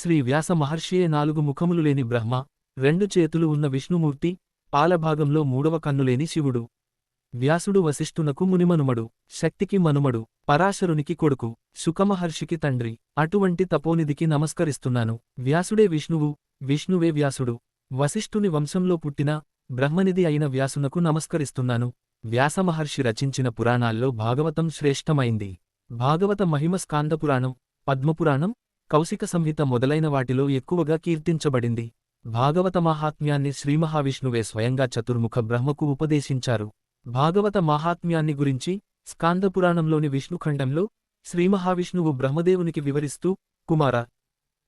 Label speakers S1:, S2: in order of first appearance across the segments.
S1: శ్రీ వ్యాస మహర్షియే 4 ముఖములు లేని బ్రహ్మ, 2 చేతులు ఉన్న విష్ణుమూర్తి, పాలభాగంలో 3వ కన్నులేని శివుడు. వ్యాసుడు వశిష్ఠునకు మునిమనుమడు, శక్తికి మనుమడు, పరాశరునికి కొడుకు, శుకమహర్షికి తండ్రి. అటువంటి తపోనిధికి నమస్కరిస్తున్నాను. వ్యాసుడే విష్ణువు, విష్ణువే వ్యాసుడు. వశిష్ఠుని వంశంలో పుట్టిన బ్రహ్మనిధి అయిన వ్యాసునకు నమస్కరిస్తున్నాను. వ్యాసమహర్షి రచించిన పురాణాల్లో భాగవతం శ్రేష్టమైంది. భాగవత మహిమ స్కాందపురాణం, పద్మపురాణం, కౌశిక సంహిత మొదలైన వాటిలో ఎక్కువగా కీర్తించబడింది. భాగవత మాహాత్మ్యాన్ని శ్రీమహావిష్ణువే స్వయంగా చతుర్ముఖ బ్రహ్మకు ఉపదేశించారు. భాగవత మాహాత్మ్యాన్ని గురించి స్కాందపురాణంలోని విష్ణుఖండంలో శ్రీమహావిష్ణువు బ్రహ్మదేవునికి వివరిస్తూ, కుమార,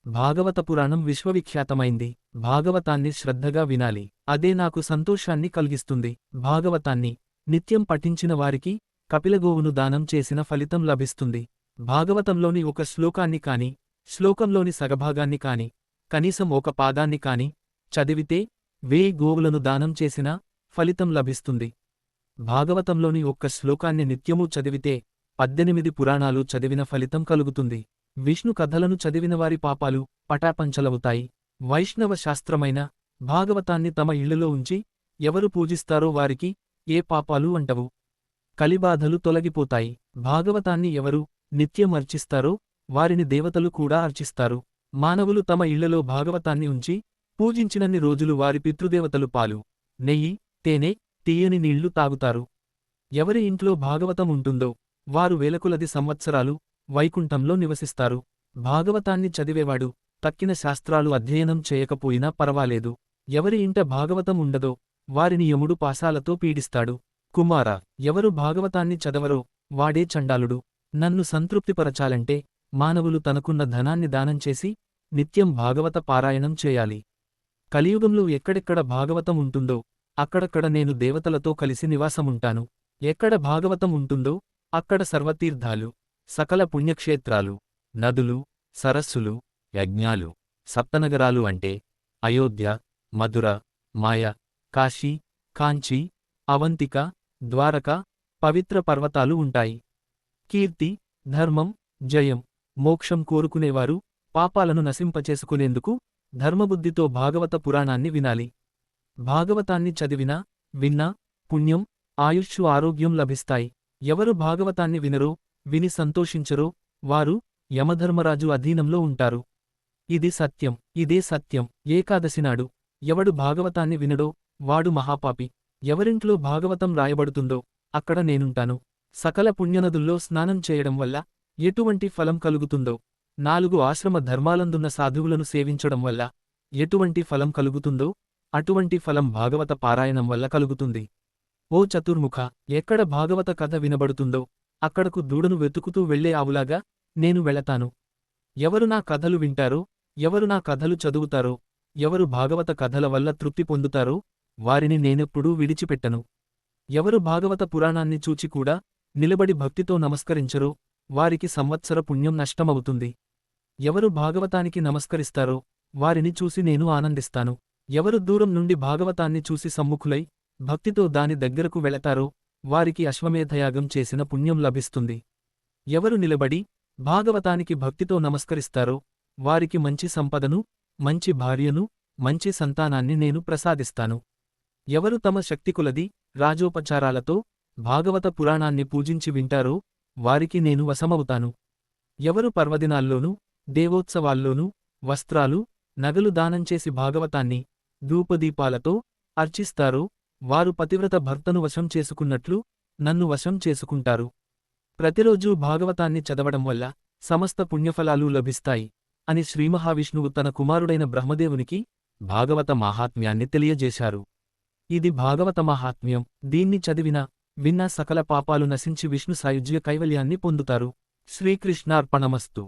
S1: భాగవత పురాణం విశ్వవిఖ్యాతమైంది. భాగవతాన్ని శ్రద్ధగా వినాలి. అదే నాకు సంతోషాన్ని కలిగిస్తుంది. భాగవతాన్ని నిత్యం పఠించిన వారికి కపిలగోవును దానం చేసిన ఫలితం లభిస్తుంది. భాగవతంలోని ఒక శ్లోకాన్ని కాని, శ్లోకంలోని సగభాగాన్ని కాని, కనీసం ఒక పాదాన్ని కాని చదివితే 1000 గోవులను దానం చేసిన ఫలితం లభిస్తుంది. భాగవతంలోని ఒక్క శ్లోకాన్ని నిత్యమూ చదివితే 18 పురాణాలు చదివిన ఫలితం కలుగుతుంది. విష్ణు కథలను చదివినవారి పాపాలు పటాపంచలవుతాయి. వైష్ణవ శాస్త్రమైన భాగవతాన్ని తమ ఇళ్లలో ఉంచి ఎవరు పూజిస్తారో వారికి ఏ పాపాలు అంటవు. కలిబాధలు తొలగిపోతాయి. భాగవతాన్ని ఎవరు నిత్యం అర్చిస్తారో వారిని దేవతలు కూడా అర్చిస్తారు. మానవులు తమ ఇళ్లలో భాగవతాన్ని ఉంచి పూజించినన్ని రోజులు వారి పితృదేవతలు పాలు, నెయ్యి, తేనె, తీయని నీళ్లు తాగుతారు. ఎవరి ఇంట్లో భాగవతం ఉంటుందో వారు వేలకొలది సంవత్సరాలు వైకుంఠంలో నివసిస్తారు. భాగవతాన్ని చదివేవాడు తక్కిన శాస్త్రాలు అధ్యయనం చేయకపోయినా పరవాలేదు. ఎవరి ఇంట భాగవతం ఉండదో వారిని యముడు పాశాలతో పీడిస్తాడు. కుమార, ఎవరు భాగవతాన్ని చదవరో వాడే చండాలుడు. నన్ను సంతృప్తిపరచాలంటే మానవులు తనకున్న ధనాన్ని దానం చేసి నిత్యం భాగవత పారాయణం చేయాలి. కలియుగంలో ఎక్కడెక్కడ భాగవతం ఉంటుందో అక్కడక్కడ నేను దేవతలతో కలిసి నివాసముంటాను. ఎక్కడ భాగవతం ఉంటుందో అక్కడ సర్వతీర్థాలు, సకల పుణ్యక్షేత్రాలు, నదులు, సరస్సులు, యజ్ఞాలు, సప్తనగరాలు అంటే అయోధ్య, మధుర, మాయ, కాశీ, కాంచీ, అవంతిక, ద్వారక, పవిత్ర పర్వతాలు ఉంటాయి. కీర్తి, ధర్మం, జయం, మోక్షం కోరుకునేవారు పాపాలను నశింపచేసుకునేందుకు ధర్మబుద్ధితో భాగవత పురాణాన్ని వినాలి. భాగవతాన్ని చదివినా, విన్నా పుణ్యం, ఆయుష్షు, ఆరోగ్యం లభిస్తాయి. ఎవరు భాగవతాన్ని వినరో, విని సంతోషించరో వారు యమధర్మరాజు అధీనంలో ఉంటారు. ఇది సత్యం. ఇదే సత్యం. ఏకాదశినాడు ఎవడు భాగవతాన్ని వినడో వాడు మహాపాపి. ఎవరింట్లో భాగవతం రాయబడుతుందో అక్కడ నేనుంటాను. సకల పుణ్యనదుల్లో స్నానం చేయడం వల్ల ఎటువంటి ఫలం కలుగుతుందో, 4 ఆశ్రమ ధర్మాలందున్న సాధువులను సేవించడం వల్ల ఎటువంటి ఫలం కలుగుతుందో అటువంటి ఫలం భాగవత పారాయణం వల్ల కలుగుతుంది. ఓ చతుర్ముఖ, ఎక్కడ భాగవత కథ వినబడుతుందో అక్కడకు దూడను వెతుకుతూ వెళ్లే ఆవులాగా నేను వెళతాను. ఎవరు నా కథలు వింటారో, ఎవరు నా కథలు చదువుతారో, ఎవరు భాగవత కథల వల్ల తృప్తి పొందుతారో వారిని నేనెప్పుడూ విడిచిపెట్టను. ఎవరు భాగవత పురాణాన్ని చూచి కూడా నిలబడి భక్తితో నమస్కరించరో వారికి సంవత్సర పుణ్యం నష్టమవుతుంది. ఎవరు భాగవతానికి నమస్కరిస్తారో వారిని చూసి నేను ఆనందిస్తాను. ఎవరు దూరం నుండి భాగవతాన్ని చూసి సమ్ముఖులై భక్తితో దాని దగ్గరకు వెళతారో వారికి అశ్వమేధయాగం చేసిన పుణ్యం లభిస్తుంది. ఎవరు నిలబడి భాగవతానికి భక్తితో నమస్కరిస్తారో వారికి మంచి సంపదను, మంచి భార్యను, మంచి సంతానాన్ని నేను ప్రసాదిస్తాను. ఎవరు తమ శక్తికులది రాజోపచారాలతో భాగవత పురాణాన్ని పూజించి వింటారో వారికి నేను వశమవుతాను. ఎవరు పర్వదినాల్లోనూ దేవోత్సవాల్లోనూ వస్త్రాలు, నగలు దానంచేసి భాగవతాన్ని ధూపదీపాలతో అర్చిస్తారో వారు పతివ్రత భర్తను వశం చేసుకున్నట్లు నన్ను వశం చేసుకుంటారు. ప్రతిరోజూ భాగవతాన్ని చదవడం వల్ల సమస్త పుణ్యఫలాలు లభిస్తాయి అని శ్రీమహావిష్ణువు తన కుమారుడైన బ్రహ్మదేవునికి భాగవత మాహాత్మ్యాన్ని తెలియజేశారు. ఇది భాగవత మాహాత్మ్యం. దీన్ని చదివినా, విన్నా సకల పాపాలు నశించి విష్ణు సాయుజ్య కైవల్యాన్ని పొందుతారు. శ్రీకృష్ణార్పణమస్తు.